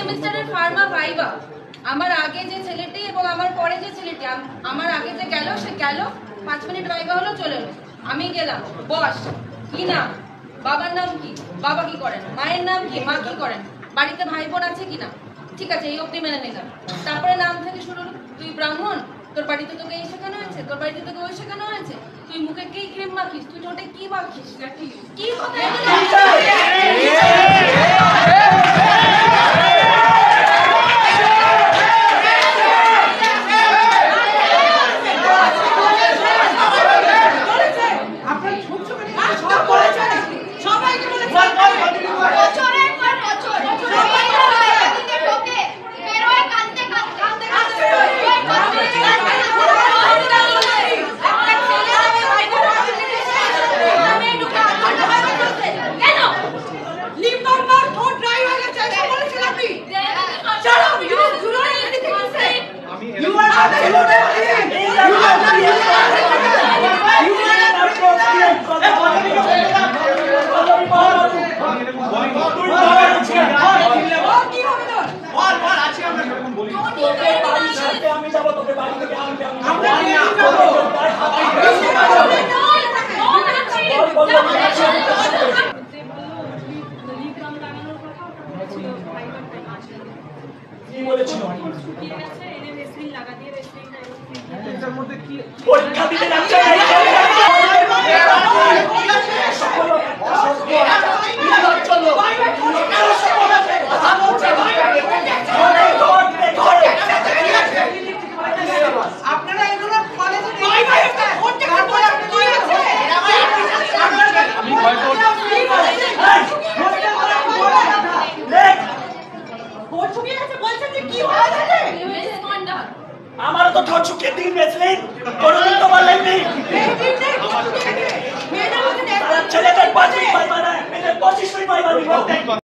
সেমিস্টারের Pharma viva আমার আগে যে ছেলেটি এবং আমার পরে যে ছেলেটি আমার আগে যে গেল সে গেল 5 মিনিট ভাইবা হলো চলে এলো আমি গেলাম বস কি নাম বাবার নাম কি বাবা কি করেন মায়ের নাম কি মা কি করেন বাড়িতে ভাই বোন আছে কিনা ঠিক আছে এই অবধি মেনে নিলাম তারপরে নাম থেকে শুরু হলো তুই ব্রাহ্মণ তোর বাড়িতে তোকে এই শেখানো হয়েছে তোর বাড়িতে তোকে ওই শেখানো হয়েছে তুই মুখে কি ক্রিম মাখিস তুই ঠোঁটে কি মাখিস কি কথা পরীক্ষা দিতে যাচ্ছে আপনারা এগুলো কলেজে আমার তো ঠোঁট শুকিয়ে দিন বেচলেন কোনদিন তো বললেন নেই ছেলেদের 5 মিনিট পাইবা না মেয়েদের 25 মিনিট পাইবা